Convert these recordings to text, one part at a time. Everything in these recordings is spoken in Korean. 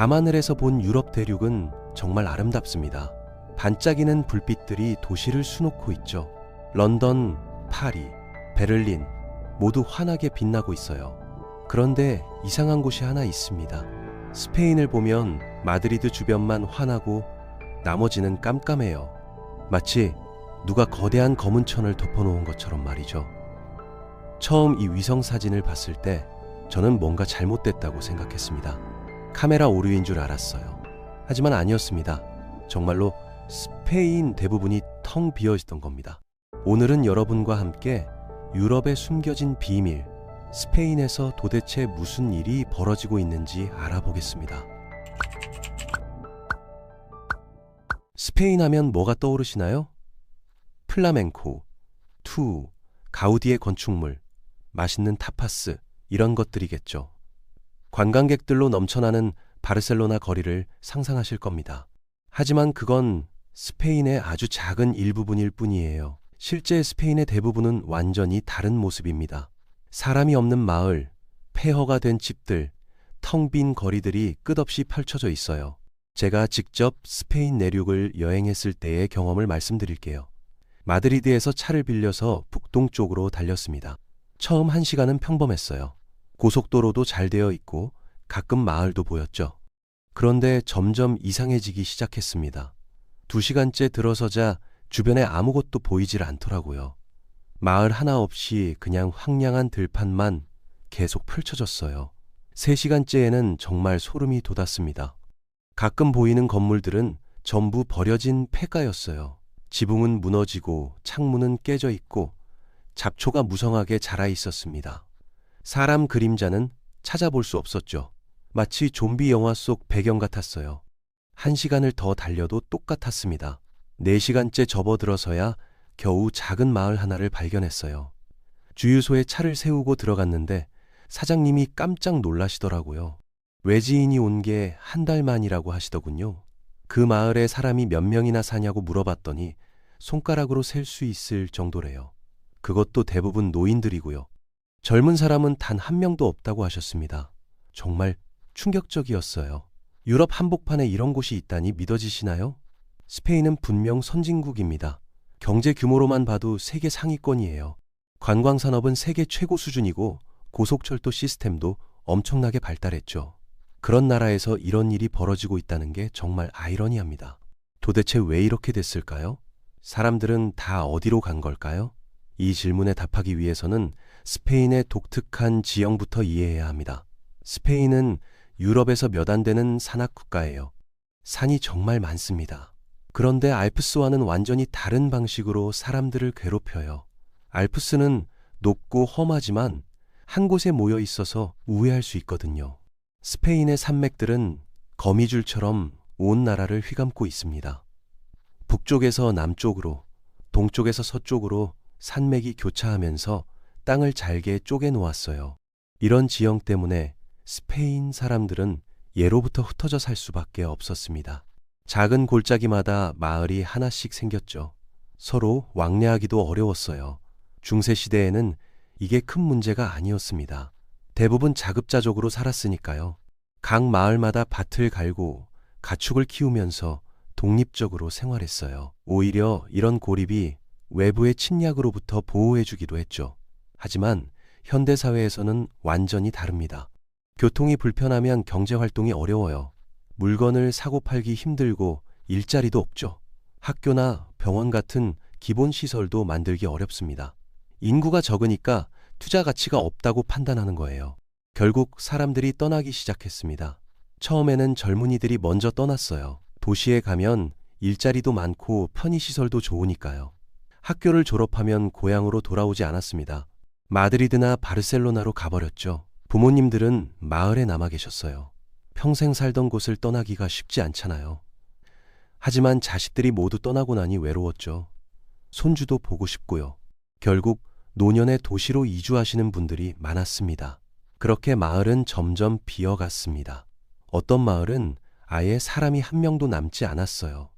밤하늘에서 본 유럽 대륙은 정말 아름답습니다. 반짝이는 불빛들이 도시를 수놓고 있죠. 런던, 파리, 베를린 모두 환하게 빛나고 있어요. 그런데 이상한 곳이 하나 있습니다. 스페인을 보면 마드리드 주변만 환하고 나머지는 깜깜해요. 마치 누가 거대한 검은 천을 덮어놓은 것처럼 말이죠. 처음 이 위성 사진을 봤을 때 저는 뭔가 잘못됐다고 생각했습니다. 카메라 오류인 줄 알았어요. 하지만 아니었습니다. 정말로 스페인 대부분이 텅 비어 있던 겁니다. 오늘은 여러분과 함께 유럽에 숨겨진 비밀, 스페인에서 도대체 무슨 일이 벌어지고 있는지 알아보겠습니다. 스페인 하면 뭐가 떠오르시나요? 플라멩코, 투, 가우디의 건축물, 맛있는 타파스 이런 것들이겠죠. 관광객들로 넘쳐나는 바르셀로나 거리를 상상하실 겁니다. 하지만 그건 스페인의 아주 작은 일부분일 뿐이에요. 실제 스페인의 대부분은 완전히 다른 모습입니다. 사람이 없는 마을, 폐허가 된 집들, 텅 빈 거리들이 끝없이 펼쳐져 있어요. 제가 직접 스페인 내륙을 여행했을 때의 경험을 말씀드릴게요. 마드리드에서 차를 빌려서 북동쪽으로 달렸습니다. 처음 1시간은 평범했어요. 고속도로도 잘 되어 있고 가끔 마을도 보였죠. 그런데 점점 이상해지기 시작했습니다. 2시간째 들어서자 주변에 아무것도 보이질 않더라고요. 마을 하나 없이 그냥 황량한 들판만 계속 펼쳐졌어요. 3시간째에는 정말 소름이 돋았습니다. 가끔 보이는 건물들은 전부 버려진 폐가였어요. 지붕은 무너지고 창문은 깨져 있고 잡초가 무성하게 자라 있었습니다. 사람 그림자는 찾아볼 수 없었죠. 마치 좀비 영화 속 배경 같았어요. 1시간을 더 달려도 똑같았습니다. 4시간째 접어들어서야 겨우 작은 마을 하나를 발견했어요. 주유소에 차를 세우고 들어갔는데 사장님이 깜짝 놀라시더라고요. 외지인이 온 게 1달 만이라고 하시더군요. 그 마을에 사람이 몇 명이나 사냐고 물어봤더니 손가락으로 셀 수 있을 정도래요. 그것도 대부분 노인들이고요. 젊은 사람은 단 1명도 없다고 하셨습니다. 정말 충격적이었어요. 유럽 한복판에 이런 곳이 있다니 믿어지시나요? 스페인은 분명 선진국입니다. 경제 규모로만 봐도 세계 상위권이에요. 관광산업은 세계 최고 수준이고 고속철도 시스템도 엄청나게 발달했죠. 그런 나라에서 이런 일이 벌어지고 있다는 게 정말 아이러니합니다. 도대체 왜 이렇게 됐을까요? 사람들은 다 어디로 간 걸까요? 이 질문에 답하기 위해서는 스페인의 독특한 지형부터 이해해야 합니다. 스페인은 유럽에서 몇 안 되는 산악국가예요. 산이 정말 많습니다. 그런데 알프스와는 완전히 다른 방식으로 사람들을 괴롭혀요. 알프스는 높고 험하지만 한 곳에 모여 있어서 우회할 수 있거든요. 스페인의 산맥들은 거미줄처럼 온 나라를 휘감고 있습니다. 북쪽에서 남쪽으로, 동쪽에서 서쪽으로 산맥이 교차하면서 땅을 잘게 쪼개 놓았어요. 이런 지형 때문에 스페인 사람들은 예로부터 흩어져 살 수밖에 없었습니다. 작은 골짜기마다 마을이 하나씩 생겼죠. 서로 왕래하기도 어려웠어요. 중세시대에는 이게 큰 문제가 아니었습니다. 대부분 자급자족으로 살았으니까요. 각 마을마다 밭을 갈고 가축을 키우면서 독립적으로 생활했어요. 오히려 이런 고립이 외부의 침략으로부터 보호해주기도 했죠. 하지만 현대사회에서는 완전히 다릅니다. 교통이 불편하면 경제활동이 어려워요. 물건을 사고 팔기 힘들고 일자리도 없죠. 학교나 병원 같은 기본 시설도 만들기 어렵습니다. 인구가 적으니까 투자 가치가 없다고 판단하는 거예요. 결국 사람들이 떠나기 시작했습니다. 처음에는 젊은이들이 먼저 떠났어요. 도시에 가면 일자리도 많고 편의시설도 좋으니까요. 학교를 졸업하면 고향으로 돌아오지 않았습니다. 마드리드나 바르셀로나로 가버렸죠. 부모님들은 마을에 남아 계셨어요. 평생 살던 곳을 떠나기가 쉽지 않잖아요. 하지만 자식들이 모두 떠나고 나니 외로웠죠. 손주도 보고 싶고요. 결국 노년에 도시로 이주하시는 분들이 많았습니다. 그렇게 마을은 점점 비어갔습니다. 어떤 마을은 아예 사람이 1명도 남지 않았어요.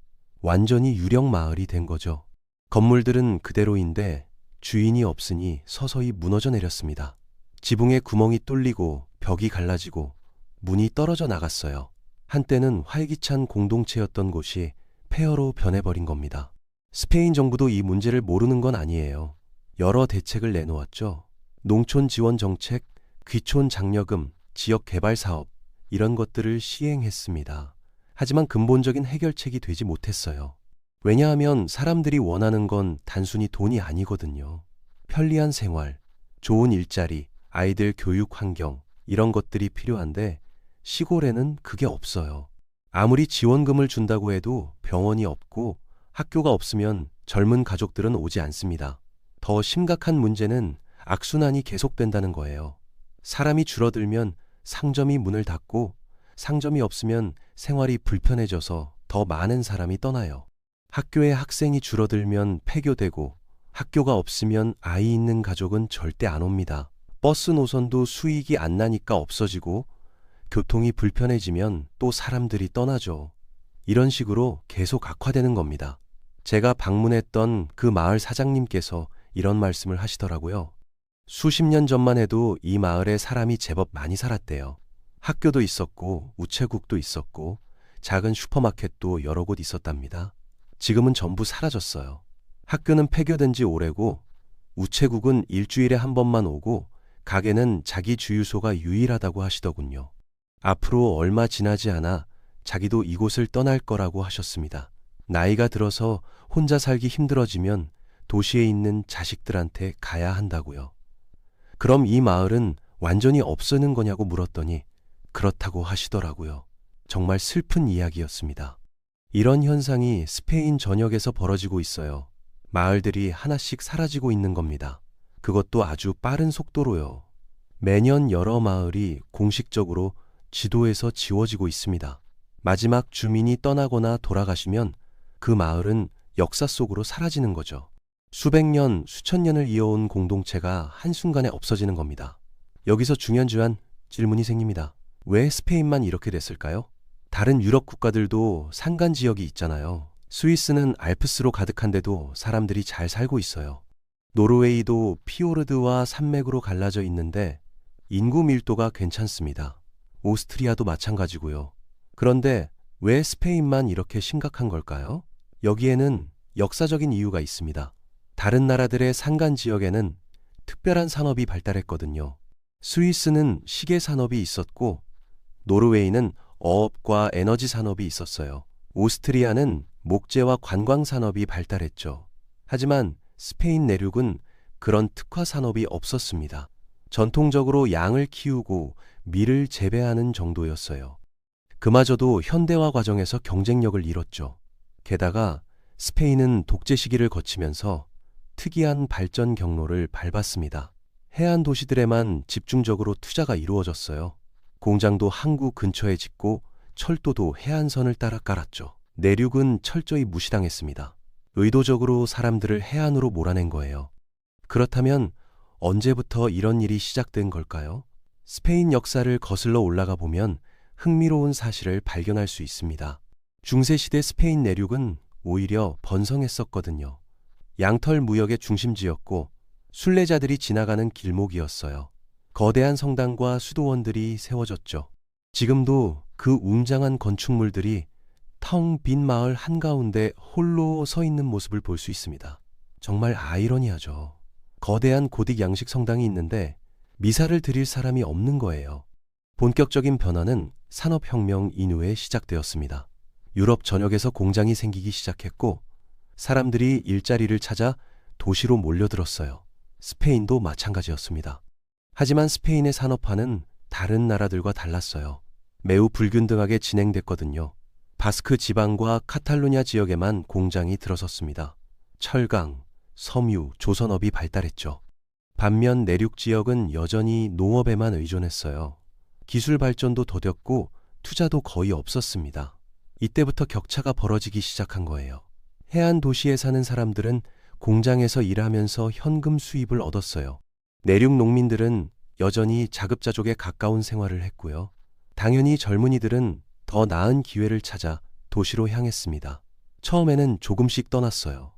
완전히 유령 마을이 된 거죠. 건물들은 그대로인데 주인이 없으니 서서히 무너져 내렸습니다. 지붕에 구멍이 뚫리고 벽이 갈라지고 문이 떨어져 나갔어요. 한때는 활기찬 공동체였던 곳이 폐허로 변해버린 겁니다. 스페인 정부도 이 문제를 모르는 건 아니에요. 여러 대책을 내놓았죠. 농촌 지원 정책, 귀촌 장려금, 지역 개발 사업, 이런 것들을 시행했습니다. 하지만 근본적인 해결책이 되지 못했어요. 왜냐하면 사람들이 원하는 건 단순히 돈이 아니거든요. 편리한 생활, 좋은 일자리, 아이들 교육 환경, 이런 것들이 필요한데 시골에는 그게 없어요. 아무리 지원금을 준다고 해도 병원이 없고 학교가 없으면 젊은 가족들은 오지 않습니다. 더 심각한 문제는 악순환이 계속된다는 거예요. 사람이 줄어들면 상점이 문을 닫고 상점이 없으면 생활이 불편해져서 더 많은 사람이 떠나요. 학교에 학생이 줄어들면 폐교되고 학교가 없으면 아이 있는 가족은 절대 안 옵니다. 버스 노선도 수익이 안 나니까 없어지고 교통이 불편해지면 또 사람들이 떠나죠. 이런 식으로 계속 악화되는 겁니다. 제가 방문했던 그 마을 사장님께서 이런 말씀을 하시더라고요. 수십 년 전만 해도 이 마을에 사람이 제법 많이 살았대요. 학교도 있었고 우체국도 있었고 작은 슈퍼마켓도 여러 곳 있었답니다. 지금은 전부 사라졌어요. 학교는 폐교된 지 오래고 우체국은 일주일에 한 번만 오고 가게는 자기 주유소가 유일하다고 하시더군요. 앞으로 얼마 지나지 않아 자기도 이곳을 떠날 거라고 하셨습니다. 나이가 들어서 혼자 살기 힘들어지면 도시에 있는 자식들한테 가야 한다고요. 그럼 이 마을은 완전히 없어지는 거냐고 물었더니 그렇다고 하시더라고요. 정말 슬픈 이야기였습니다. 이런 현상이 스페인 전역에서 벌어지고 있어요. 마을들이 하나씩 사라지고 있는 겁니다. 그것도 아주 빠른 속도로요. 매년 여러 마을이 공식적으로 지도에서 지워지고 있습니다. 마지막 주민이 떠나거나 돌아가시면 그 마을은 역사 속으로 사라지는 거죠. 수백 년, 수천 년을 이어온 공동체가 한순간에 없어지는 겁니다. 여기서 중요한 질문이 생깁니다. 왜 스페인만 이렇게 됐을까요? 다른 유럽 국가들도 산간 지역이 있잖아요. 스위스는 알프스로 가득한데도 사람들이 잘 살고 있어요. 노르웨이도 피오르드와 산맥으로 갈라져 있는데 인구 밀도가 괜찮습니다. 오스트리아도 마찬가지고요. 그런데 왜 스페인만 이렇게 심각한 걸까요? 여기에는 역사적인 이유가 있습니다. 다른 나라들의 산간 지역에는 특별한 산업이 발달했거든요. 스위스는 시계 산업이 있었고 노르웨이는 어업과 에너지 산업이 있었어요. 오스트리아는 목재와 관광 산업이 발달했죠. 하지만 스페인 내륙은 그런 특화 산업이 없었습니다. 전통적으로 양을 키우고 밀을 재배하는 정도였어요. 그마저도 현대화 과정에서 경쟁력을 잃었죠. 게다가 스페인은 독재 시기를 거치면서 특이한 발전 경로를 밟았습니다. 해안 도시들에만 집중적으로 투자가 이루어졌어요. 공장도 항구 근처에 짓고 철도도 해안선을 따라 깔았죠. 내륙은 철저히 무시당했습니다. 의도적으로 사람들을 해안으로 몰아낸 거예요. 그렇다면 언제부터 이런 일이 시작된 걸까요? 스페인 역사를 거슬러 올라가 보면 흥미로운 사실을 발견할 수 있습니다. 중세시대 스페인 내륙은 오히려 번성했었거든요. 양털 무역의 중심지였고 순례자들이 지나가는 길목이었어요. 거대한 성당과 수도원들이 세워졌죠. 지금도 그 웅장한 건축물들이 텅 빈 마을 한가운데 홀로 서 있는 모습을 볼 수 있습니다. 정말 아이러니하죠. 거대한 고딕 양식 성당이 있는데 미사를 드릴 사람이 없는 거예요. 본격적인 변화는 산업혁명 이후에 시작되었습니다. 유럽 전역에서 공장이 생기기 시작했고 사람들이 일자리를 찾아 도시로 몰려들었어요. 스페인도 마찬가지였습니다. 하지만 스페인의 산업화는 다른 나라들과 달랐어요. 매우 불균등하게 진행됐거든요. 바스크 지방과 카탈루냐 지역에만 공장이 들어섰습니다. 철강, 섬유, 조선업이 발달했죠. 반면 내륙 지역은 여전히 농업에만 의존했어요. 기술 발전도 더뎠고 투자도 거의 없었습니다. 이때부터 격차가 벌어지기 시작한 거예요. 해안 도시에 사는 사람들은 공장에서 일하면서 현금 수입을 얻었어요. 내륙 농민들은 여전히 자급자족에 가까운 생활을 했고요. 당연히 젊은이들은 더 나은 기회를 찾아 도시로 향했습니다. 처음에는 조금씩 떠났어요.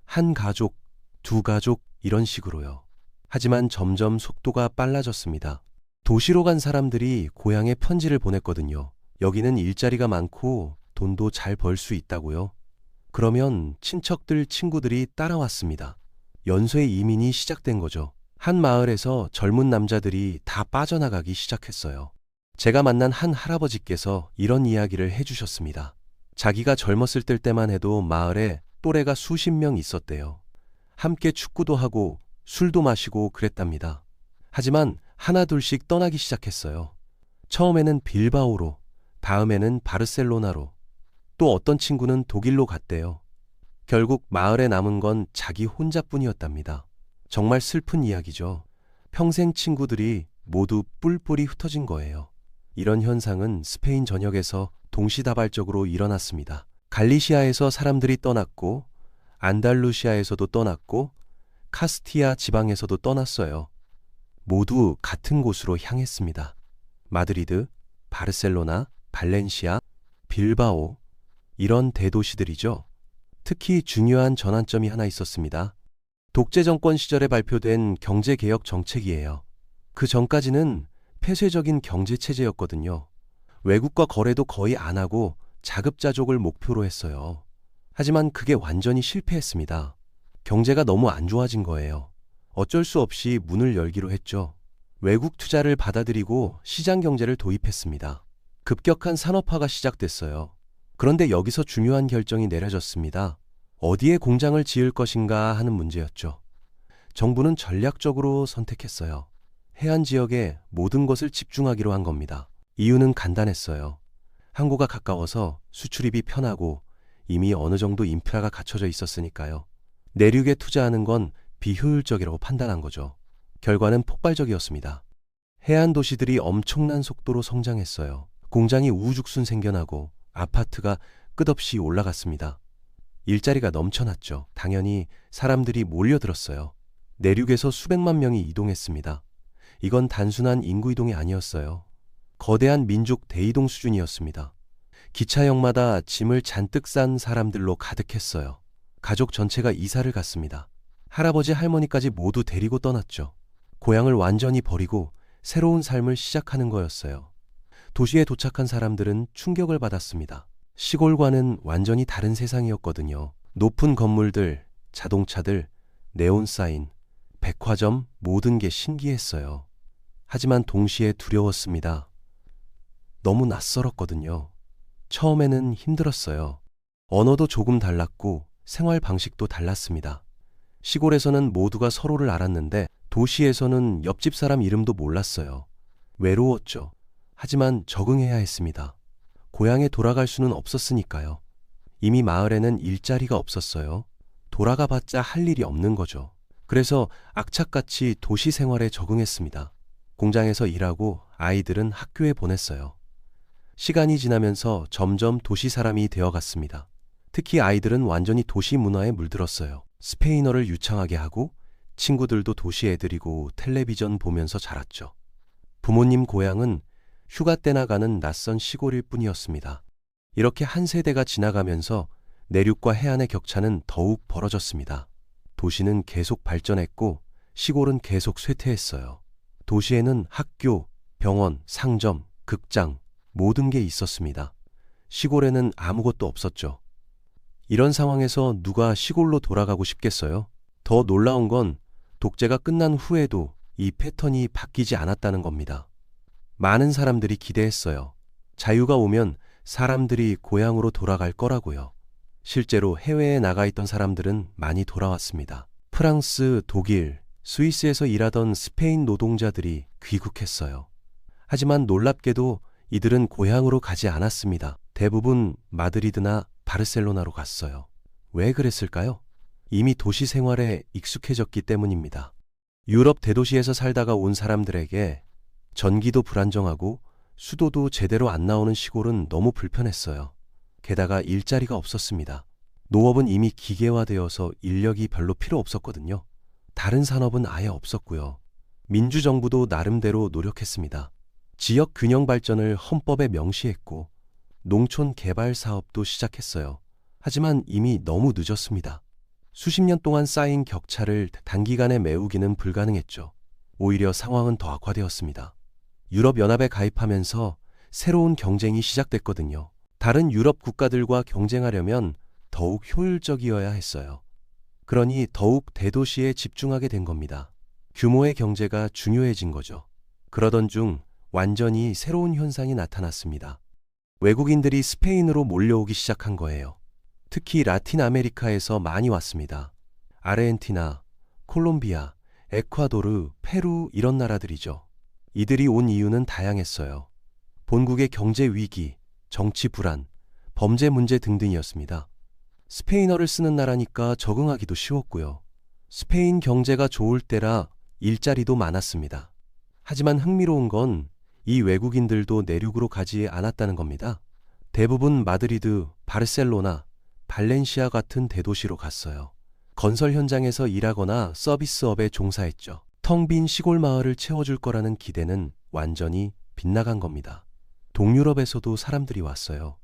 한 가족, 두 가족 이런 식으로요. 하지만 점점 속도가 빨라졌습니다. 도시로 간 사람들이 고향에 편지를 보냈거든요. 여기는 일자리가 많고 돈도 잘 벌 수 있다고요. 그러면 친척들, 친구들이 따라왔습니다. 연쇄 이민이 시작된 거죠. 한 마을에서 젊은 남자들이 다 빠져나가기 시작했어요. 제가 만난 한 할아버지께서 이런 이야기를 해주셨습니다. 자기가 젊었을 때만 해도 마을에 또래가 수십 명 있었대요. 함께 축구도 하고 술도 마시고 그랬답니다. 하지만 하나둘씩 떠나기 시작했어요. 처음에는 빌바오로, 다음에는 바르셀로나로, 또 어떤 친구는 독일로 갔대요. 결국 마을에 남은 건 자기 혼자뿐이었답니다. 정말 슬픈 이야기죠. 평생 친구들이 모두 뿔뿔이 흩어진 거예요. 이런 현상은 스페인 전역에서 동시다발적으로 일어났습니다. 갈리시아에서 사람들이 떠났고, 안달루시아에서도 떠났고, 카스티아 지방에서도 떠났어요. 모두 같은 곳으로 향했습니다. 마드리드, 바르셀로나, 발렌시아, 빌바오, 이런 대도시들이죠. 특히 중요한 전환점이 하나 있었습니다. 독재 정권 시절에 발표된 경제개혁 정책이에요. 그 전까지는 폐쇄적인 경제체제였거든요. 외국과 거래도 거의 안 하고 자급자족을 목표로 했어요. 하지만 그게 완전히 실패했습니다. 경제가 너무 안 좋아진 거예요. 어쩔 수 없이 문을 열기로 했죠. 외국 투자를 받아들이고 시장 경제를 도입했습니다. 급격한 산업화가 시작됐어요. 그런데 여기서 중요한 결정이 내려졌습니다. 어디에 공장을 지을 것인가 하는 문제였죠. 정부는 전략적으로 선택했어요. 해안 지역에 모든 것을 집중하기로 한 겁니다. 이유는 간단했어요. 항구가 가까워서 수출입이 편하고 이미 어느 정도 인프라가 갖춰져 있었으니까요. 내륙에 투자하는 건 비효율적이라고 판단한 거죠. 결과는 폭발적이었습니다. 해안 도시들이 엄청난 속도로 성장했어요. 공장이 우후죽순 생겨나고 아파트가 끝없이 올라갔습니다. 일자리가 넘쳐났죠. 당연히 사람들이 몰려들었어요. 내륙에서 수백만 명이 이동했습니다. 이건 단순한 인구 이동이 아니었어요. 거대한 민족 대이동 수준이었습니다. 기차역마다 짐을 잔뜩 싼 사람들로 가득했어요. 가족 전체가 이사를 갔습니다. 할아버지, 할머니까지 모두 데리고 떠났죠. 고향을 완전히 버리고 새로운 삶을 시작하는 거였어요. 도시에 도착한 사람들은 충격을 받았습니다. 시골과는 완전히 다른 세상이었거든요. 높은 건물들, 자동차들, 네온사인, 백화점, 모든 게 신기했어요. 하지만 동시에 두려웠습니다. 너무 낯설었거든요. 처음에는 힘들었어요. 언어도 조금 달랐고 생활 방식도 달랐습니다. 시골에서는 모두가 서로를 알았는데 도시에서는 옆집 사람 이름도 몰랐어요. 외로웠죠. 하지만 적응해야 했습니다. 고향에 돌아갈 수는 없었으니까요. 이미 마을에는 일자리가 없었어요. 돌아가 봤자 할 일이 없는 거죠. 그래서 악착같이 도시 생활에 적응했습니다. 공장에서 일하고 아이들은 학교에 보냈어요. 시간이 지나면서 점점 도시 사람이 되어갔습니다. 특히 아이들은 완전히 도시 문화에 물들었어요. 스페인어를 유창하게 하고 친구들도 도시 애들이고 텔레비전 보면서 자랐죠. 부모님 고향은 휴가 때나 가는 낯선 시골일 뿐이었습니다. 이렇게 한 세대가 지나가면서 내륙과 해안의 격차는 더욱 벌어졌습니다. 도시는 계속 발전했고 시골은 계속 쇠퇴했어요. 도시에는 학교, 병원, 상점, 극장, 모든 게 있었습니다. 시골에는 아무것도 없었죠. 이런 상황에서 누가 시골로 돌아가고 싶겠어요? 더 놀라운 건 독재가 끝난 후에도 이 패턴이 바뀌지 않았다는 겁니다. 많은 사람들이 기대했어요. 자유가 오면 사람들이 고향으로 돌아갈 거라고요. 실제로 해외에 나가 있던 사람들은 많이 돌아왔습니다. 프랑스, 독일, 스위스에서 일하던 스페인 노동자들이 귀국했어요. 하지만 놀랍게도 이들은 고향으로 가지 않았습니다. 대부분 마드리드나 바르셀로나로 갔어요. 왜 그랬을까요? 이미 도시 생활에 익숙해졌기 때문입니다. 유럽 대도시에서 살다가 온 사람들에게 전기도 불안정하고 수도도 제대로 안 나오는 시골은 너무 불편했어요. 게다가 일자리가 없었습니다. 농업은 이미 기계화되어서 인력이 별로 필요 없었거든요. 다른 산업은 아예 없었고요. 민주정부도 나름대로 노력했습니다. 지역 균형 발전을 헌법에 명시했고 농촌 개발 사업도 시작했어요. 하지만 이미 너무 늦었습니다. 수십 년 동안 쌓인 격차를 단기간에 메우기는 불가능했죠. 오히려 상황은 더 악화되었습니다. 유럽연합에 가입하면서 새로운 경쟁이 시작됐거든요. 다른 유럽 국가들과 경쟁하려면 더욱 효율적이어야 했어요. 그러니 더욱 대도시에 집중하게 된 겁니다. 규모의 경제가 중요해진 거죠. 그러던 중 완전히 새로운 현상이 나타났습니다. 외국인들이 스페인으로 몰려오기 시작한 거예요. 특히 라틴 아메리카에서 많이 왔습니다. 아르헨티나, 콜롬비아, 에콰도르, 페루 이런 나라들이죠. 이들이 온 이유는 다양했어요. 본국의 경제 위기, 정치 불안, 범죄 문제 등등이었습니다. 스페인어를 쓰는 나라니까 적응하기도 쉬웠고요. 스페인 경제가 좋을 때라 일자리도 많았습니다. 하지만 흥미로운 건 이 외국인들도 내륙으로 가지 않았다는 겁니다. 대부분 마드리드, 바르셀로나, 발렌시아 같은 대도시로 갔어요. 건설 현장에서 일하거나 서비스업에 종사했죠. 텅 빈 시골 마을을 채워줄 거라는 기대는 완전히 빗나간 겁니다. 동유럽에서도 사람들이 왔어요.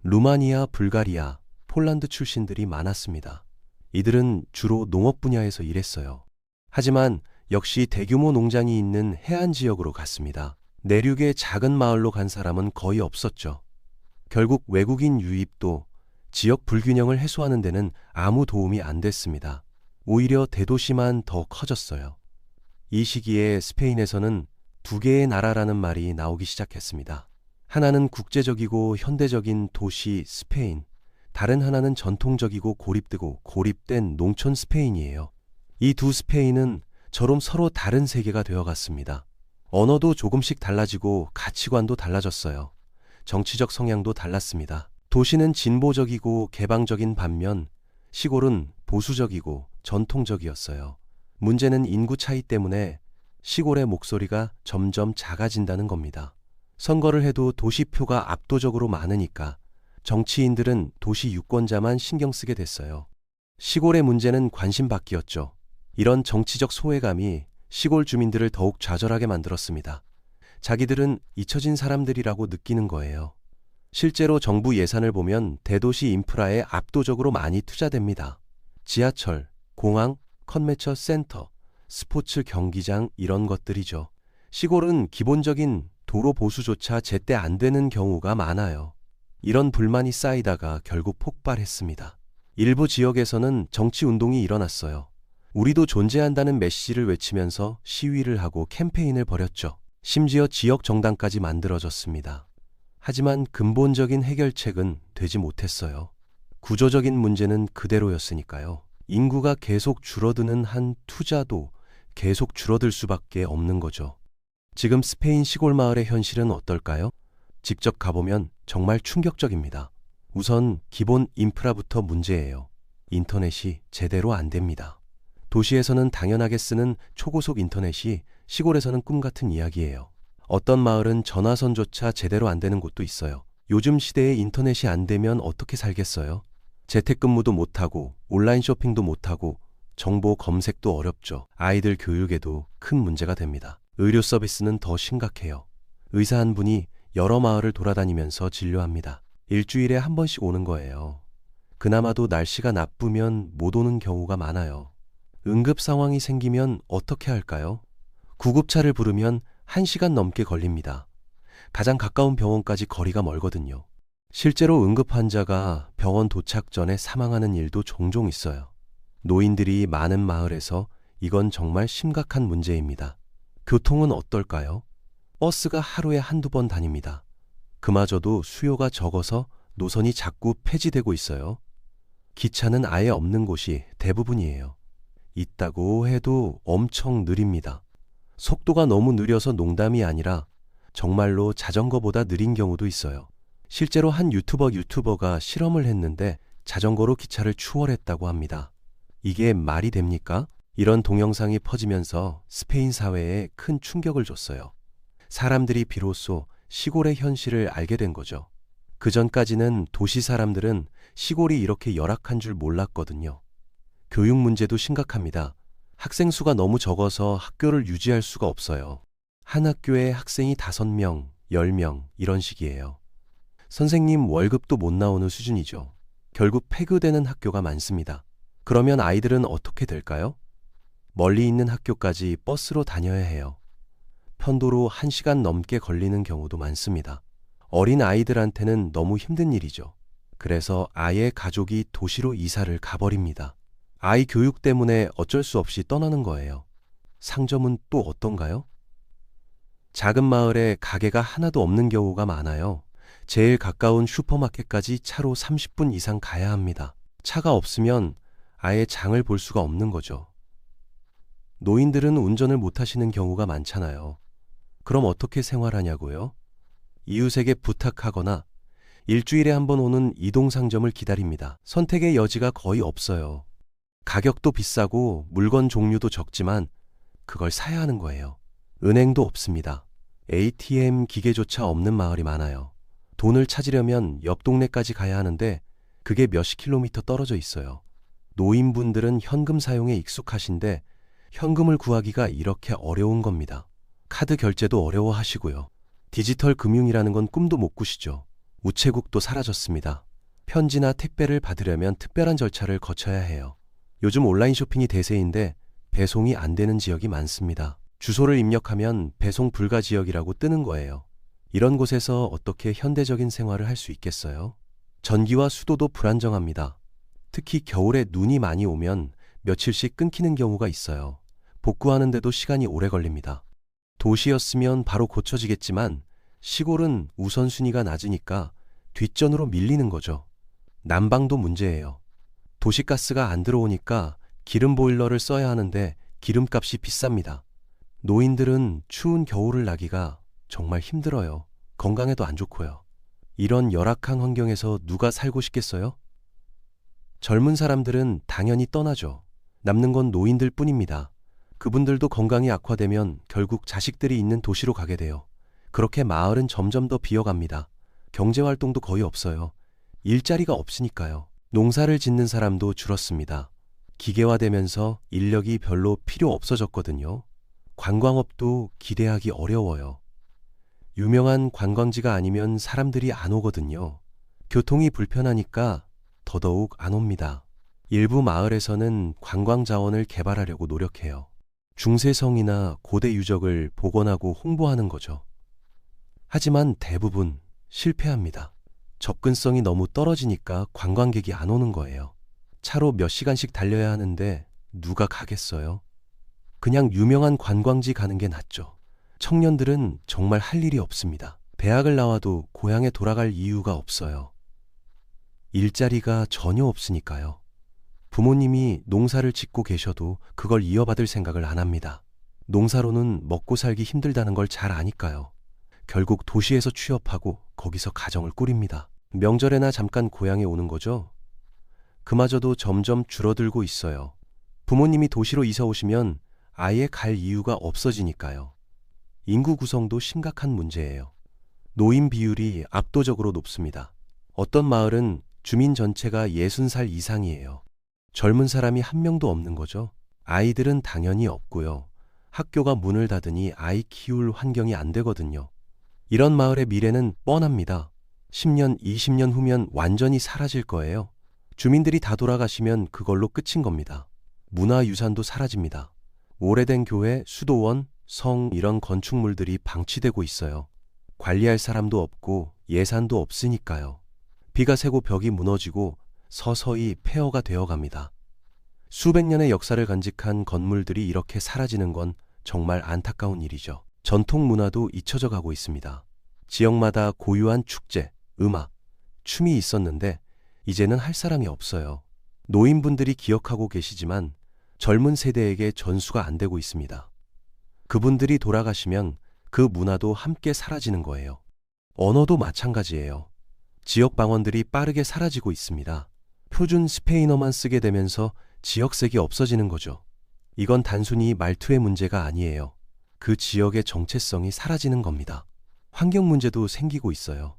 루마니아, 불가리아, 폴란드 출신들이 많았습니다. 이들은 주로 농업 분야에서 일했어요. 하지만 역시 대규모 농장이 있는 해안 지역으로 갔습니다. 내륙의 작은 마을로 간 사람은 거의 없었죠. 결국 외국인 유입도 지역 불균형을 해소하는 데는 아무 도움이 안 됐습니다. 오히려 대도시만 더 커졌어요. 이 시기에 스페인에서는 두 개의 나라라는 말이 나오기 시작했습니다. 하나는 국제적이고 현대적인 도시 스페인, 다른 하나는 전통적이고 고립되고 고립된 농촌 스페인이에요. 이 두 스페인은 저럼 서로 다른 세계가 되어갔습니다. 언어도 조금씩 달라지고 가치관도 달라졌어요. 정치적 성향도 달랐습니다. 도시는 진보적이고 개방적인 반면 시골은 보수적이고 전통적이었어요. 문제는 인구 차이 때문에 시골의 목소리가 점점 작아진다는 겁니다. 선거를 해도 도시표가 압도적으로 많으니까 정치인들은 도시 유권자만 신경 쓰게 됐어요. 시골의 문제는 관심 밖이었죠. 이런 정치적 소외감이 시골 주민들을 더욱 좌절하게 만들었습니다. 자기들은 잊혀진 사람들이라고 느끼는 거예요. 실제로 정부 예산을 보면 대도시 인프라에 압도적으로 많이 투자됩니다. 지하철, 공항, 컨벤션 센터, 스포츠 경기장 이런 것들이죠. 시골은 기본적인 도로 보수조차 제때 안 되는 경우가 많아요. 이런 불만이 쌓이다가 결국 폭발했습니다. 일부 지역에서는 정치 운동이 일어났어요. 우리도 존재한다는 메시지를 외치면서 시위를 하고 캠페인을 벌였죠. 심지어 지역 정당까지 만들어졌습니다. 하지만 근본적인 해결책은 되지 못했어요. 구조적인 문제는 그대로였으니까요. 인구가 계속 줄어드는 한 투자도 계속 줄어들 수밖에 없는 거죠. 지금 스페인 시골 마을의 현실은 어떨까요? 직접 가보면 정말 충격적입니다. 우선 기본 인프라부터 문제예요. 인터넷이 제대로 안 됩니다. 도시에서는 당연하게 쓰는 초고속 인터넷이 시골에서는 꿈 같은 이야기예요. 어떤 마을은 전화선조차 제대로 안 되는 곳도 있어요. 요즘 시대에 인터넷이 안 되면 어떻게 살겠어요? 재택근무도 못하고 온라인 쇼핑도 못하고 정보 검색도 어렵죠. 아이들 교육에도 큰 문제가 됩니다. 의료 서비스는 더 심각해요. 의사 한 분이 여러 마을을 돌아다니면서 진료합니다. 일주일에 한 번씩 오는 거예요. 그나마도 날씨가 나쁘면 못 오는 경우가 많아요. 응급 상황이 생기면 어떻게 할까요? 구급차를 부르면 1시간 넘게 걸립니다. 가장 가까운 병원까지 거리가 멀거든요. 실제로 응급 환자가 병원 도착 전에 사망하는 일도 종종 있어요. 노인들이 많은 마을에서 이건 정말 심각한 문제입니다. 교통은 어떨까요? 버스가 하루에 한두 번 다닙니다. 그마저도 수요가 적어서 노선이 자꾸 폐지되고 있어요. 기차는 아예 없는 곳이 대부분이에요. 있다고 해도 엄청 느립니다. 속도가 너무 느려서 농담이 아니라 정말로 자전거보다 느린 경우도 있어요. 실제로 한 유튜버가 실험을 했는데 자전거로 기차를 추월했다고 합니다. 이게 말이 됩니까? 이런 동영상이 퍼지면서 스페인 사회에 큰 충격을 줬어요. 사람들이 비로소 시골의 현실을 알게 된 거죠. 그전까지는 도시 사람들은 시골이 이렇게 열악한 줄 몰랐거든요. 교육 문제도 심각합니다. 학생 수가 너무 적어서 학교를 유지할 수가 없어요. 한 학교에 학생이 5명, 10명 이런 식이에요. 선생님 월급도 못 나오는 수준이죠. 결국 폐교되는 학교가 많습니다. 그러면 아이들은 어떻게 될까요? 멀리 있는 학교까지 버스로 다녀야 해요. 편도로 1시간 넘게 걸리는 경우도 많습니다. 어린 아이들한테는 너무 힘든 일이죠. 그래서 아이의 가족이 도시로 이사를 가버립니다. 아이 교육 때문에 어쩔 수 없이 떠나는 거예요. 상점은 또 어떤가요? 작은 마을에 가게가 하나도 없는 경우가 많아요. 제일 가까운 슈퍼마켓까지 차로 30분 이상 가야 합니다. 차가 없으면 아예 장을 볼 수가 없는 거죠. 노인들은 운전을 못 하시는 경우가 많잖아요. 그럼 어떻게 생활하냐고요? 이웃에게 부탁하거나 일주일에 한 번 오는 이동상점을 기다립니다. 선택의 여지가 거의 없어요. 가격도 비싸고 물건 종류도 적지만 그걸 사야 하는 거예요. 은행도 없습니다. ATM 기계조차 없는 마을이 많아요. 돈을 찾으려면 옆 동네까지 가야 하는데 그게 몇십 킬로미터 떨어져 있어요. 노인분들은 현금 사용에 익숙하신데 현금을 구하기가 이렇게 어려운 겁니다. 카드 결제도 어려워하시고요. 디지털 금융이라는 건 꿈도 못 꾸시죠. 우체국도 사라졌습니다. 편지나 택배를 받으려면 특별한 절차를 거쳐야 해요. 요즘 온라인 쇼핑이 대세인데 배송이 안 되는 지역이 많습니다. 주소를 입력하면 배송 불가 지역이라고 뜨는 거예요. 이런 곳에서 어떻게 현대적인 생활을 할 수 있겠어요? 전기와 수도도 불안정합니다. 특히 겨울에 눈이 많이 오면 며칠씩 끊기는 경우가 있어요. 복구하는데도 시간이 오래 걸립니다. 도시였으면 바로 고쳐지겠지만 시골은 우선순위가 낮으니까 뒷전으로 밀리는 거죠. 난방도 문제예요. 도시가스가 안 들어오니까 기름 보일러를 써야 하는데 기름값이 비쌉니다. 노인들은 추운 겨울을 나기가 정말 힘들어요. 건강에도 안 좋고요. 이런 열악한 환경에서 누가 살고 싶겠어요? 젊은 사람들은 당연히 떠나죠. 남는 건 노인들 뿐입니다. 그분들도 건강이 악화되면 결국 자식들이 있는 도시로 가게 돼요. 그렇게 마을은 점점 더 비어갑니다. 경제활동도 거의 없어요. 일자리가 없으니까요. 농사를 짓는 사람도 줄었습니다. 기계화되면서 인력이 별로 필요 없어졌거든요. 관광업도 기대하기 어려워요. 유명한 관광지가 아니면 사람들이 안 오거든요. 교통이 불편하니까 더더욱 안 옵니다. 일부 마을에서는 관광 자원을 개발하려고 노력해요. 중세성이나 고대 유적을 복원하고 홍보하는 거죠. 하지만 대부분 실패합니다. 접근성이 너무 떨어지니까 관광객이 안 오는 거예요. 차로 몇 시간씩 달려야 하는데 누가 가겠어요? 그냥 유명한 관광지 가는 게 낫죠. 청년들은 정말 할 일이 없습니다. 대학을 나와도 고향에 돌아갈 이유가 없어요. 일자리가 전혀 없으니까요. 부모님이 농사를 짓고 계셔도 그걸 이어받을 생각을 안 합니다. 농사로는 먹고 살기 힘들다는 걸 잘 아니까요. 결국 도시에서 취업하고 거기서 가정을 꾸립니다. 명절에나 잠깐 고향에 오는 거죠. 그마저도 점점 줄어들고 있어요. 부모님이 도시로 이사 오시면 아예 갈 이유가 없어지니까요. 인구 구성도 심각한 문제예요. 노인 비율이 압도적으로 높습니다. 어떤 마을은 주민 전체가 60살 이상이에요. 젊은 사람이 한 명도 없는 거죠. 아이들은 당연히 없고요. 학교가 문을 닫으니 아이 키울 환경이 안 되거든요. 이런 마을의 미래는 뻔합니다. 10년, 20년 후면 완전히 사라질 거예요. 주민들이 다 돌아가시면 그걸로 끝인 겁니다. 문화유산도 사라집니다. 오래된 교회, 수도원, 성 이런 건축물들이 방치되고 있어요. 관리할 사람도 없고 예산도 없으니까요. 비가 새고 벽이 무너지고 서서히 폐허가 되어갑니다. 수백 년의 역사를 간직한 건물들이 이렇게 사라지는 건 정말 안타까운 일이죠. 전통 문화도 잊혀져 가고 있습니다. 지역마다 고유한 축제, 음악, 춤이 있었는데 이제는 할 사람이 없어요. 노인분들이 기억하고 계시지만 젊은 세대에게 전수가 안 되고 있습니다. 그분들이 돌아가시면 그 문화도 함께 사라지는 거예요. 언어도 마찬가지예요. 지역 방언들이 빠르게 사라지고 있습니다. 표준 스페인어만 쓰게 되면서 지역색이 없어지는 거죠. 이건 단순히 말투의 문제가 아니에요. 그 지역의 정체성이 사라지는 겁니다. 환경 문제도 생기고 있어요.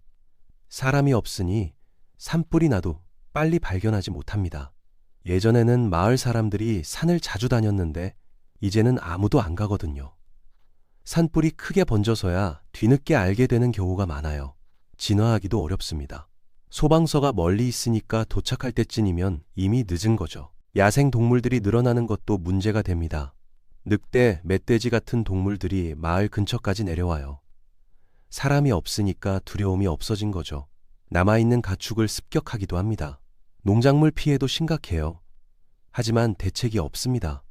사람이 없으니 산불이 나도 빨리 발견하지 못합니다. 예전에는 마을 사람들이 산을 자주 다녔는데 이제는 아무도 안 가거든요. 산불이 크게 번져서야 뒤늦게 알게 되는 경우가 많아요. 진화하기도 어렵습니다. 소방서가 멀리 있으니까 도착할 때쯤이면 이미 늦은 거죠. 야생 동물들이 늘어나는 것도 문제가 됩니다. 늑대, 멧돼지 같은 동물들이 마을 근처까지 내려와요. 사람이 없으니까 두려움이 없어진 거죠. 남아있는 가축을 습격하기도 합니다. 농작물 피해도 심각해요. 하지만 대책이 없습니다.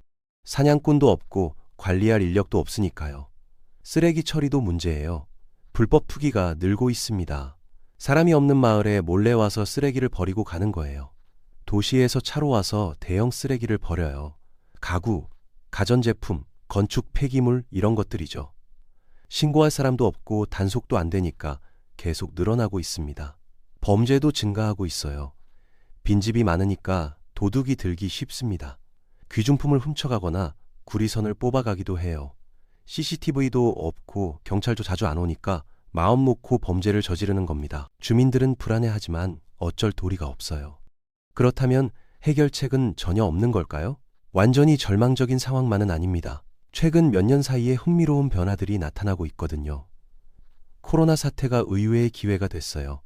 사냥꾼도 없고 관리할 인력도 없으니까요. 쓰레기 처리도 문제예요. 불법 투기가 늘고 있습니다. 사람이 없는 마을에 몰래 와서 쓰레기를 버리고 가는 거예요. 도시에서 차로 와서 대형 쓰레기를 버려요. 가구, 가전제품, 건축 폐기물 이런 것들이죠. 신고할 사람도 없고 단속도 안 되니까 계속 늘어나고 있습니다. 범죄도 증가하고 있어요. 빈집이 많으니까 도둑이 들기 쉽습니다. 귀중품을 훔쳐가거나 구리선을 뽑아가기도 해요. CCTV도 없고 경찰도 자주 안 오니까 마음 놓고 범죄를 저지르는 겁니다. 주민들은 불안해하지만 어쩔 도리가 없어요. 그렇다면 해결책은 전혀 없는 걸까요? 완전히 절망적인 상황만은 아닙니다. 최근 몇 년 사이에 흥미로운 변화들이 나타나고 있거든요. 코로나 사태가 의외의 기회가 됐어요.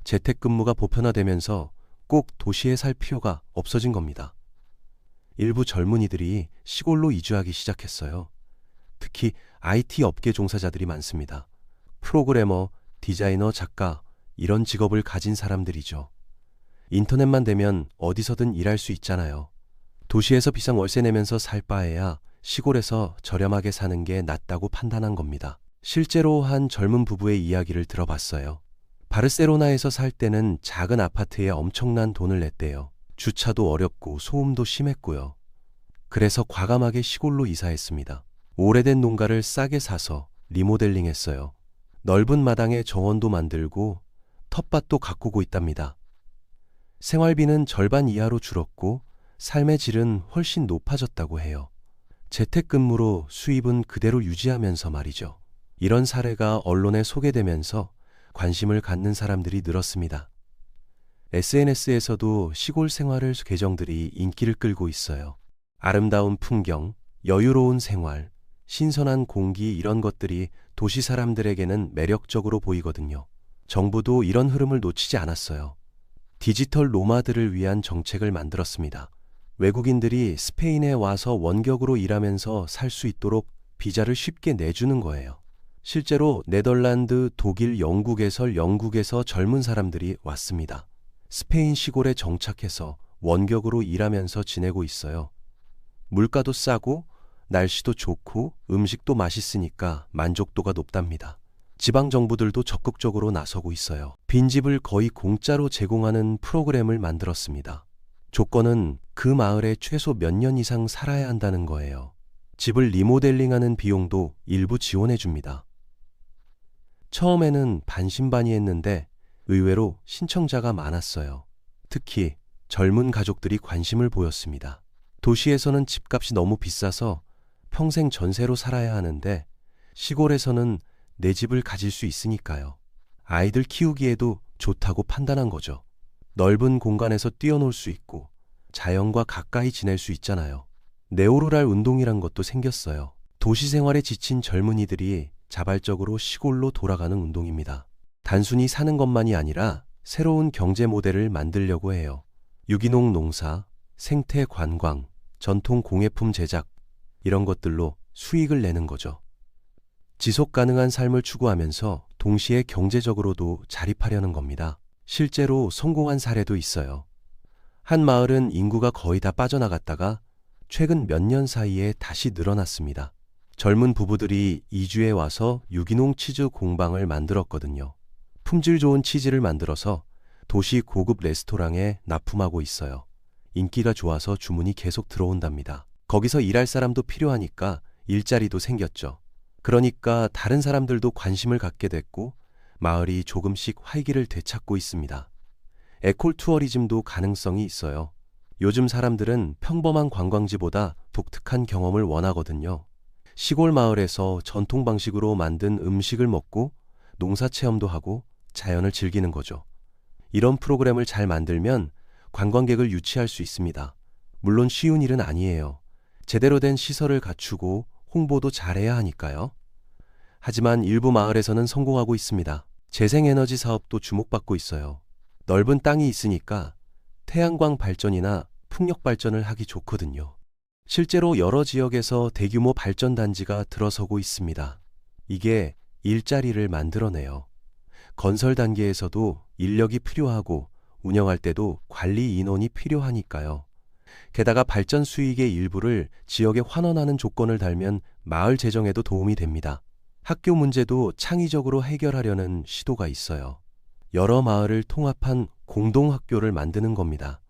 재택근무가 보편화되면서 꼭 도시에 살 필요가 없어진 겁니다. 일부 젊은이들이 시골로 이주하기 시작했어요. 특히 IT 업계 종사자들이 많습니다. 프로그래머, 디자이너, 작가 이런 직업을 가진 사람들이죠. 인터넷만 되면 어디서든 일할 수 있잖아요. 도시에서 비싼 월세 내면서 살 바에야 시골에서 저렴하게 사는 게 낫다고 판단한 겁니다. 실제로 한 젊은 부부의 이야기를 들어봤어요. 바르셀로나에서 살 때는 작은 아파트에 엄청난 돈을 냈대요. 주차도 어렵고 소음도 심했고요. 그래서 과감하게 시골로 이사했습니다. 오래된 농가를 싸게 사서 리모델링 했어요. 넓은 마당에 정원도 만들고 텃밭도 가꾸고 있답니다. 생활비는 절반 이하로 줄었고 삶의 질은 훨씬 높아졌다고 해요. 재택근무로 수입은 그대로 유지하면서 말이죠. 이런 사례가 언론에 소개되면서 관심을 갖는 사람들이 늘었습니다. SNS에서도 시골 생활을 계정들이 인기를 끌고 있어요. 아름다운 풍경, 여유로운 생활, 신선한 공기 이런 것들이 도시 사람들에게는 매력적으로 보이거든요. 정부도 이런 흐름을 놓치지 않았어요. 디지털 노마드를 위한 정책을 만들었습니다. 외국인들이 스페인에 와서 원격으로 일하면서 살 수 있도록 비자를 쉽게 내주는 거예요. 실제로 네덜란드, 독일, 영국에서 젊은 사람들이 왔습니다. 스페인 시골에 정착해서 원격으로 일하면서 지내고 있어요. 물가도 싸고 날씨도 좋고 음식도 맛있으니까 만족도가 높답니다. 지방 정부들도 적극적으로 나서고 있어요. 빈집을 거의 공짜로 제공하는 프로그램을 만들었습니다. 조건은 그 마을에 최소 몇 년 이상 살아야 한다는 거예요. 집을 리모델링하는 비용도 일부 지원해 줍니다. 처음에는 반신반의했는데 의외로 신청자가 많았어요. 특히 젊은 가족들이 관심을 보였습니다. 도시에서는 집값이 너무 비싸서 평생 전세로 살아야 하는데 시골에서는 내 집을 가질 수 있으니까요. 아이들 키우기에도 좋다고 판단한 거죠. 넓은 공간에서 뛰어놀 수 있고 자연과 가까이 지낼 수 있잖아요. 네오루랄 운동이란 것도 생겼어요. 도시 생활에 지친 젊은이들이 자발적으로 시골로 돌아가는 운동입니다. 단순히 사는 것만이 아니라 새로운 경제 모델을 만들려고 해요. 유기농 농사, 생태 관광, 전통 공예품 제작 이런 것들로 수익을 내는 거죠. 지속 가능한 삶을 추구하면서 동시에 경제적으로도 자립하려는 겁니다. 실제로 성공한 사례도 있어요. 한 마을은 인구가 거의 다 빠져나갔다가 최근 몇 년 사이에 다시 늘어났습니다. 젊은 부부들이 이주해 와서 유기농 치즈 공방을 만들었거든요. 품질 좋은 치즈를 만들어서 도시 고급 레스토랑에 납품하고 있어요. 인기가 좋아서 주문이 계속 들어온답니다. 거기서 일할 사람도 필요하니까 일자리도 생겼죠. 그러니까 다른 사람들도 관심을 갖게 됐고 마을이 조금씩 활기를 되찾고 있습니다. 에콜 투어리즘도 가능성이 있어요. 요즘 사람들은 평범한 관광지보다 독특한 경험을 원하거든요. 시골 마을에서 전통 방식으로 만든 음식을 먹고 농사 체험도 하고 자연을 즐기는 거죠. 이런 프로그램을 잘 만들면 관광객을 유치할 수 있습니다. 물론 쉬운 일은 아니에요. 제대로 된 시설을 갖추고 홍보도 잘해야 하니까요. 하지만 일부 마을에서는 성공하고 있습니다. 재생에너지 사업도 주목받고 있어요. 넓은 땅이 있으니까 태양광 발전이나 풍력 발전을 하기 좋거든요. 실제로 여러 지역에서 대규모 발전단지가 들어서고 있습니다. 이게 일자리를 만들어내요. 건설 단계에서도 인력이 필요하고 운영할 때도 관리 인원이 필요하니까요. 게다가 발전 수익의 일부를 지역에 환원하는 조건을 달면 마을 재정에도 도움이 됩니다. 학교 문제도 창의적으로 해결하려는 시도가 있어요. 여러 마을을 통합한 공동학교를 만드는 겁니다.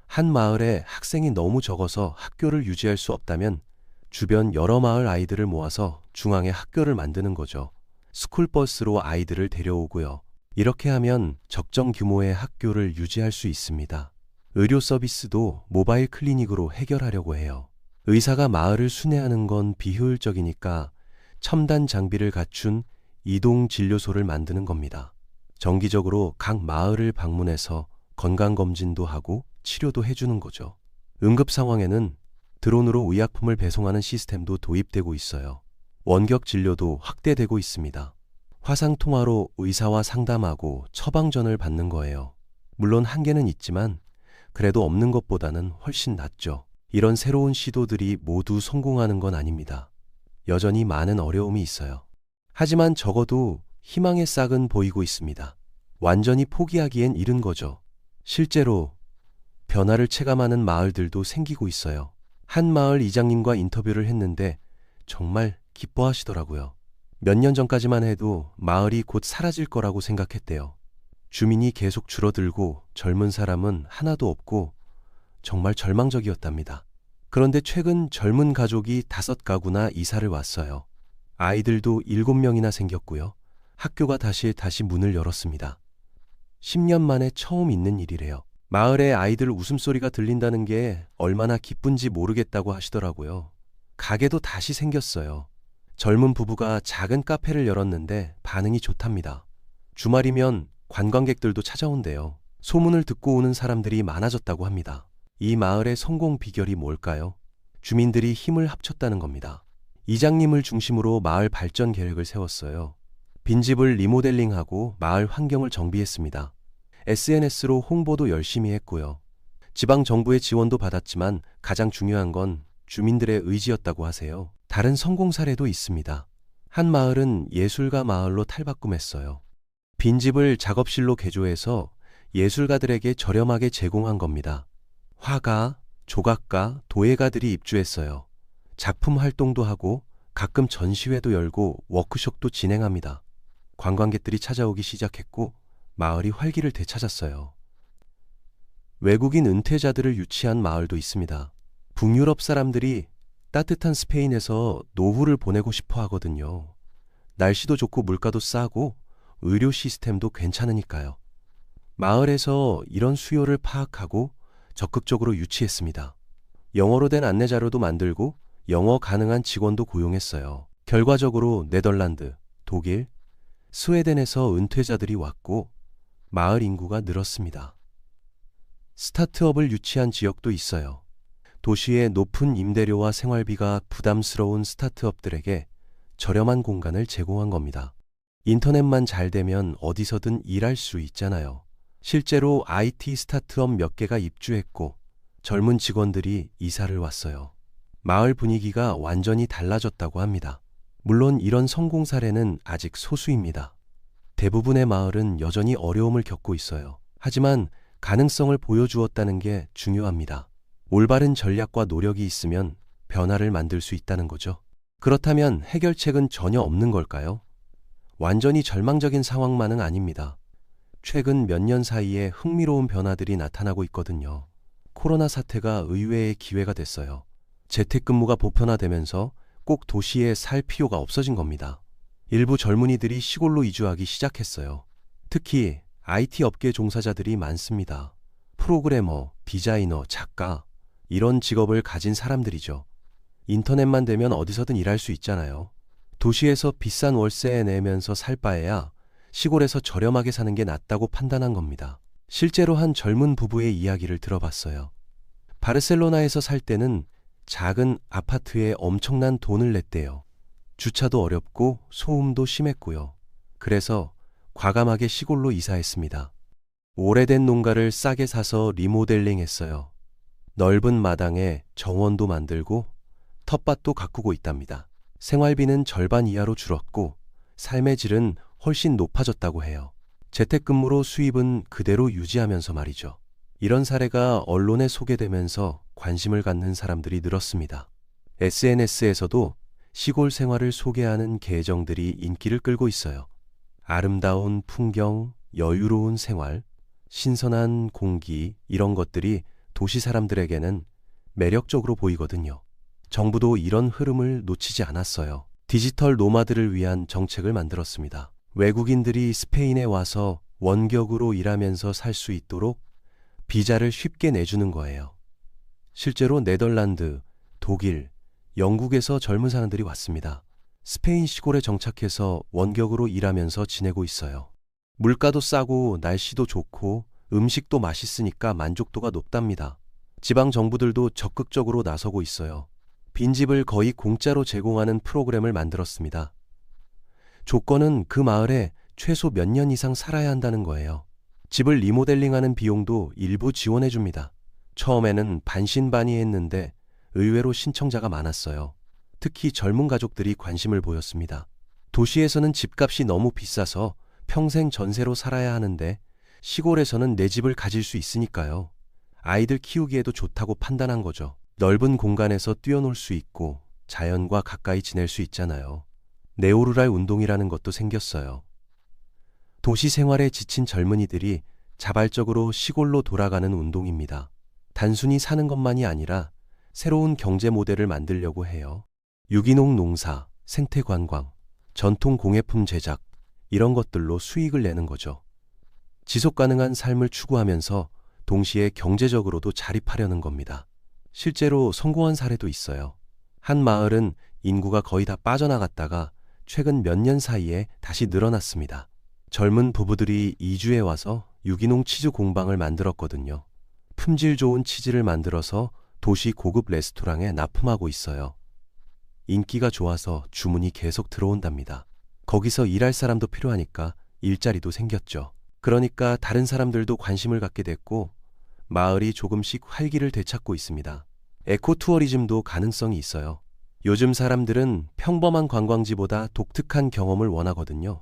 한 마을에 학생이 너무 적어서 학교를 유지할 수 없다면 주변 여러 마을 아이들을 모아서 중앙에 학교를 만드는 거죠. 스쿨버스로 아이들을 데려오고요. 이렇게 하면 적정 규모의 학교를 유지할 수 있습니다. 의료 서비스도 모바일 클리닉으로 해결하려고 해요. 의사가 마을을 순회하는 건 비효율적이니까 첨단 장비를 갖춘 이동 진료소를 만드는 겁니다. 정기적으로 각 마을을 방문해서 건강검진도 하고 치료도 해주는 거죠. 응급 상황에는 드론으로 의약품을 배송하는 시스템도 도입되고 있어요. 원격 진료도 확대되고 있습니다. 화상통화로 의사와 상담하고 처방전을 받는 거예요. 물론 한계는 있지만 그래도 없는 것보다는 훨씬 낫죠. 이런 새로운 시도들이 모두 성공하는 건 아닙니다. 여전히 많은 어려움이 있어요. 하지만 적어도 희망의 싹은 보이고 있습니다. 완전히 포기하기엔 이른 거죠. 실제로 변화를 체감하는 마을들도 생기고 있어요. 한 마을 이장님과 인터뷰를 했는데 정말 기뻐하시더라고요. 몇 년 전까지만 해도 마을이 곧 사라질 거라고 생각했대요. 주민이 계속 줄어들고 젊은 사람은 하나도 없고 정말 절망적이었답니다. 그런데 최근 젊은 가족이 5가구나 이사를 왔어요. 아이들도 7명이나 생겼고요. 학교가 다시 문을 열었습니다. 10년 만에 처음 있는 일이래요. 마을에 아이들 웃음소리가 들린다는 게 얼마나 기쁜지 모르겠다고 하시더라고요. 가게도 다시 생겼어요. 젊은 부부가 작은 카페를 열었는데 반응이 좋답니다. 주말이면 관광객들도 찾아온대요. 소문을 듣고 오는 사람들이 많아졌다고 합니다. 이 마을의 성공 비결이 뭘까요? 주민들이 힘을 합쳤다는 겁니다. 이장님을 중심으로 마을 발전 계획을 세웠어요. 빈집을 리모델링하고 마을 환경을 정비했습니다. SNS로 홍보도 열심히 했고요. 지방 정부의 지원도 받았지만 가장 중요한 건 주민들의 의지였다고 하세요. 다른 성공 사례도 있습니다. 한 마을은 예술가 마을로 탈바꿈했어요. 빈집을 작업실로 개조해서 예술가들에게 저렴하게 제공한 겁니다. 화가, 조각가, 도예가들이 입주했어요. 작품 활동도 하고 가끔 전시회도 열고 워크숍도 진행합니다. 관광객들이 찾아오기 시작했고 마을이 활기를 되찾았어요. 외국인 은퇴자들을 유치한 마을도 있습니다. 북유럽 사람들이 따뜻한 스페인에서 노후를 보내고 싶어 하거든요. 날씨도 좋고 물가도 싸고 의료 시스템도 괜찮으니까요. 마을에서 이런 수요를 파악하고 적극적으로 유치했습니다. 영어로 된 안내자료도 만들고 영어 가능한 직원도 고용했어요. 결과적으로 네덜란드, 독일, 스웨덴에서 은퇴자들이 왔고 마을 인구가 늘었습니다. 스타트업을 유치한 지역도 있어요. 도시의 높은 임대료와 생활비가 부담스러운 스타트업들에게 저렴한 공간을 제공한 겁니다. 인터넷만 잘 되면 어디서든 일할 수 있잖아요. 실제로 IT 스타트업 몇 개가 입주했고 젊은 직원들이 이사를 왔어요. 마을 분위기가 완전히 달라졌다고 합니다. 물론 이런 성공 사례는 아직 소수입니다. 대부분의 마을은 여전히 어려움을 겪고 있어요. 하지만 가능성을 보여주었다는 게 중요합니다. 올바른 전략과 노력이 있으면 변화를 만들 수 있다는 거죠. 그렇다면 해결책은 전혀 없는 걸까요? 완전히 절망적인 상황만은 아닙니다. 최근 몇 년 사이에 흥미로운 변화들이 나타나고 있거든요. 코로나 사태가 의외의 기회가 됐어요. 재택근무가 보편화되면서 꼭 도시에 살 필요가 없어진 겁니다. 일부 젊은이들이 시골로 이주하기 시작했어요. 특히 IT 업계 종사자들이 많습니다. 프로그래머, 디자이너, 작가, 이런 직업을 가진 사람들이죠. 인터넷만 되면 어디서든 일할 수 있잖아요. 도시에서 비싼 월세 내면서 살 바에야 시골에서 저렴하게 사는 게 낫다고 판단한 겁니다. 실제로 한 젊은 부부의 이야기를 들어봤어요. 바르셀로나에서 살 때는 작은 아파트에 엄청난 돈을 냈대요. 주차도 어렵고 소음도 심했고요. 그래서 과감하게 시골로 이사했습니다. 오래된 농가를 싸게 사서 리모델링 했어요. 넓은 마당에 정원도 만들고 텃밭도 가꾸고 있답니다. 생활비는 절반 이하로 줄었고 삶의 질은 훨씬 높아졌다고 해요. 재택근무로 수입은 그대로 유지하면서 말이죠. 이런 사례가 언론에 소개되면서 관심을 갖는 사람들이 늘었습니다. SNS에서도 시골 생활을 소개하는 계정들이 인기를 끌고 있어요. 아름다운 풍경, 여유로운 생활, 신선한 공기, 이런 것들이 도시 사람들에게는 매력적으로 보이거든요. 정부도 이런 흐름을 놓치지 않았어요. 디지털 노마드를 위한 정책을 만들었습니다. 외국인들이 스페인에 와서 원격으로 일하면서 살 수 있도록 비자를 쉽게 내주는 거예요. 실제로 네덜란드, 독일, 영국에서 젊은 사람들이 왔습니다. 스페인 시골에 정착해서 원격으로 일하면서 지내고 있어요. 물가도 싸고 날씨도 좋고 음식도 맛있으니까 만족도가 높답니다. 지방 정부들도 적극적으로 나서고 있어요. 빈집을 거의 공짜로 제공하는 프로그램을 만들었습니다. 조건은 그 마을에 최소 몇 년 이상 살아야 한다는 거예요. 집을 리모델링하는 비용도 일부 지원해 줍니다. 처음에는 반신반의했는데 의외로 신청자가 많았어요. 특히 젊은 가족들이 관심을 보였습니다. 도시에서는 집값이 너무 비싸서 평생 전세로 살아야 하는데 시골에서는 내 집을 가질 수 있으니까요. 아이들 키우기에도 좋다고 판단한 거죠. 넓은 공간에서 뛰어놀 수 있고 자연과 가까이 지낼 수 있잖아요. 네오루랄 운동이라는 것도 생겼어요. 도시 생활에 지친 젊은이들이 자발적으로 시골로 돌아가는 운동입니다. 단순히 사는 것만이 아니라 새로운 경제 모델을 만들려고 해요. 유기농 농사, 생태 관광, 전통 공예품 제작, 이런 것들로 수익을 내는 거죠. 지속 가능한 삶을 추구하면서 동시에 경제적으로도 자립하려는 겁니다. 실제로 성공한 사례도 있어요. 한 마을은 인구가 거의 다 빠져나갔다가 최근 몇 년 사이에 다시 늘어났습니다. 젊은 부부들이 이주해 와서 유기농 치즈 공방을 만들었거든요. 품질 좋은 치즈를 만들어서 도시 고급 레스토랑에 납품하고 있어요. 인기가 좋아서 주문이 계속 들어온답니다. 거기서 일할 사람도 필요하니까 일자리도 생겼죠. 그러니까 다른 사람들도 관심을 갖게 됐고 마을이 조금씩 활기를 되찾고 있습니다. 에코투어리즘도 가능성이 있어요. 요즘 사람들은 평범한 관광지보다 독특한 경험을 원하거든요.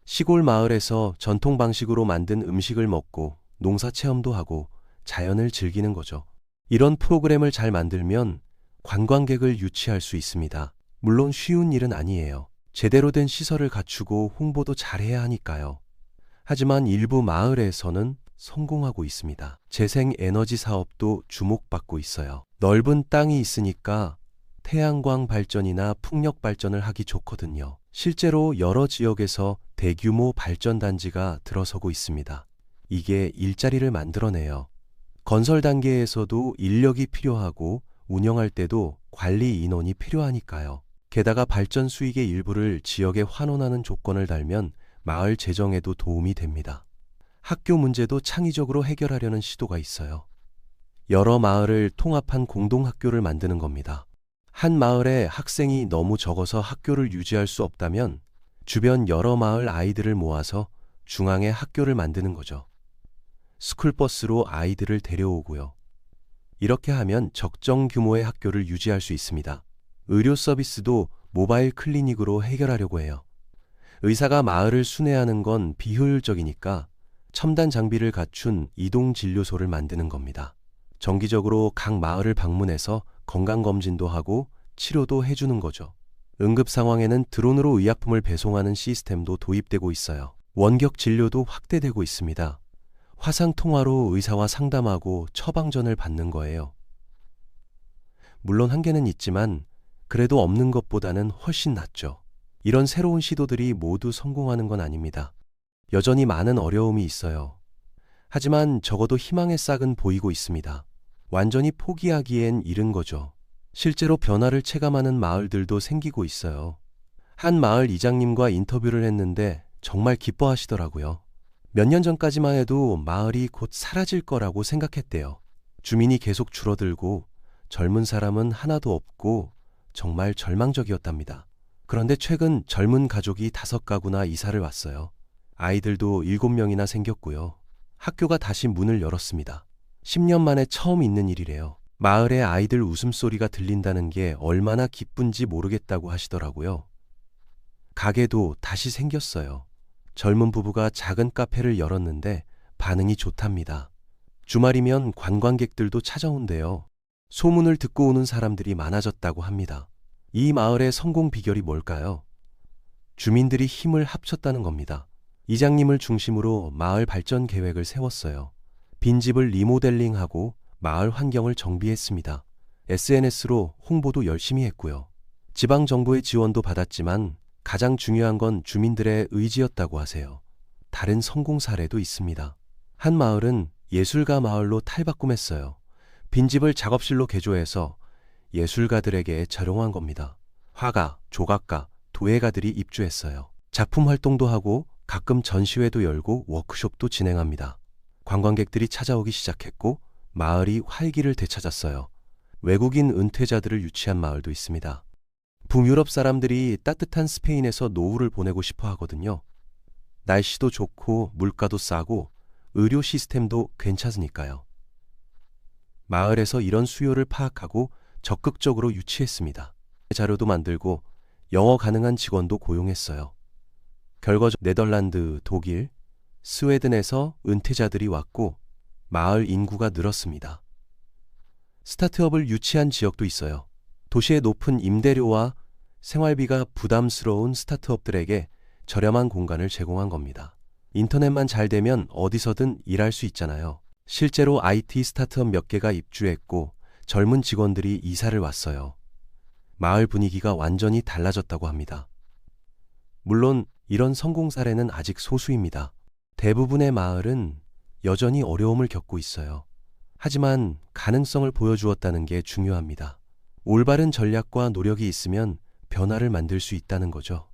시골 마을에서 전통 방식으로 만든 음식을 먹고 농사 체험도 하고 자연을 즐기는 거죠. 이런 프로그램을 잘 만들면 관광객을 유치할 수 있습니다. 물론 쉬운 일은 아니에요. 제대로 된 시설을 갖추고 홍보도 잘해야 하니까요. 하지만 일부 마을에서는 성공하고 있습니다. 재생에너지 사업도 주목받고 있어요. 넓은 땅이 있으니까 태양광 발전이나 풍력 발전을 하기 좋거든요. 실제로 여러 지역에서 대규모 발전단지가 들어서고 있습니다. 이게 일자리를 만들어내요. 건설 단계에서도 인력이 필요하고 운영할 때도 관리 인원이 필요하니까요. 게다가 발전 수익의 일부를 지역에 환원하는 조건을 달면 마을 재정에도 도움이 됩니다. 학교 문제도 창의적으로 해결하려는 시도가 있어요. 여러 마을을 통합한 공동학교를 만드는 겁니다. 한 마을에 학생이 너무 적어서 학교를 유지할 수 없다면 주변 여러 마을 아이들을 모아서 중앙에 학교를 만드는 거죠. 스쿨버스로 아이들을 데려오고요. 이렇게 하면 적정 규모의 학교를 유지할 수 있습니다. 의료 서비스도 모바일 클리닉으로 해결하려고 해요. 의사가 마을을 순회하는 건 비효율적이니까 첨단 장비를 갖춘 이동진료소를 만드는 겁니다. 정기적으로 각 마을을 방문해서 건강검진도 하고 치료도 해주는 거죠. 응급 상황에는 드론으로 의약품을 배송하는 시스템도 도입되고 있어요. 원격 진료도 확대되고 있습니다. 화상통화로 의사와 상담하고 처방전을 받는 거예요. 물론 한계는 있지만 그래도 없는 것보다는 훨씬 낫죠. 이런 새로운 시도들이 모두 성공하는 건 아닙니다. 여전히 많은 어려움이 있어요. 하지만 적어도 희망의 싹은 보이고 있습니다. 완전히 포기하기엔 이른 거죠. 실제로 변화를 체감하는 마을들도 생기고 있어요. 한 마을 이장님과 인터뷰를 했는데 정말 기뻐하시더라고요. 몇 년 전까지만 해도 마을이 곧 사라질 거라고 생각했대요. 주민이 계속 줄어들고 젊은 사람은 하나도 없고 정말 절망적이었답니다. 그런데 최근 젊은 가족이 5가구나 이사를 왔어요. 아이들도 7명이나 생겼고요. 학교가 다시 문을 열었습니다. 10년 만에 처음 있는 일이래요. 마을에 아이들 웃음소리가 들린다는 게 얼마나 기쁜지 모르겠다고 하시더라고요. 가게도 다시 생겼어요. 젊은 부부가 작은 카페를 열었는데 반응이 좋답니다. 주말이면 관광객들도 찾아온대요. 소문을 듣고 오는 사람들이 많아졌다고 합니다. 이 마을의 성공 비결이 뭘까요? 주민들이 힘을 합쳤다는 겁니다. 이장님을 중심으로 마을 발전 계획을 세웠어요. 빈집을 리모델링하고 마을 환경을 정비했습니다. SNS로 홍보도 열심히 했고요. 지방정부의 지원도 받았지만 가장 중요한 건 주민들의 의지였다고 하세요. 다른 성공 사례도 있습니다. 한 마을은 예술가 마을로 탈바꿈했어요. 빈집을 작업실로 개조해서 예술가들에게 저용한 겁니다. 화가, 조각가, 도예가들이 입주했어요. 작품 활동도 하고 가끔 전시회도 열고 워크숍도 진행합니다. 관광객들이 찾아오기 시작했고 마을이 활기를 되찾았어요. 외국인 은퇴자들을 유치한 마을도 있습니다. 북유럽 사람들이 따뜻한 스페인에서 노후를 보내고 싶어 하거든요. 날씨도 좋고 물가도 싸고 의료 시스템도 괜찮으니까요. 마을에서 이런 수요를 파악하고 적극적으로 유치했습니다. 자료도 만들고 영어 가능한 직원도 고용했어요. 결과적 네덜란드, 독일, 스웨덴에서 은퇴자들이 왔고 마을 인구가 늘었습니다. 스타트업을 유치한 지역도 있어요. 도시의 높은 임대료와 생활비가 부담스러운 스타트업들에게 저렴한 공간을 제공한 겁니다. 인터넷만 잘 되면 어디서든 일할 수 있잖아요. 실제로 IT 스타트업 몇 개가 입주했고 젊은 직원들이 이사를 왔어요. 마을 분위기가 완전히 달라졌다고 합니다. 물론 이런 성공 사례는 아직 소수입니다. 대부분의 마을은 여전히 어려움을 겪고 있어요. 하지만 가능성을 보여주었다는 게 중요합니다. 올바른 전략과 노력이 있으면 변화를 만들 수 있다는 거죠.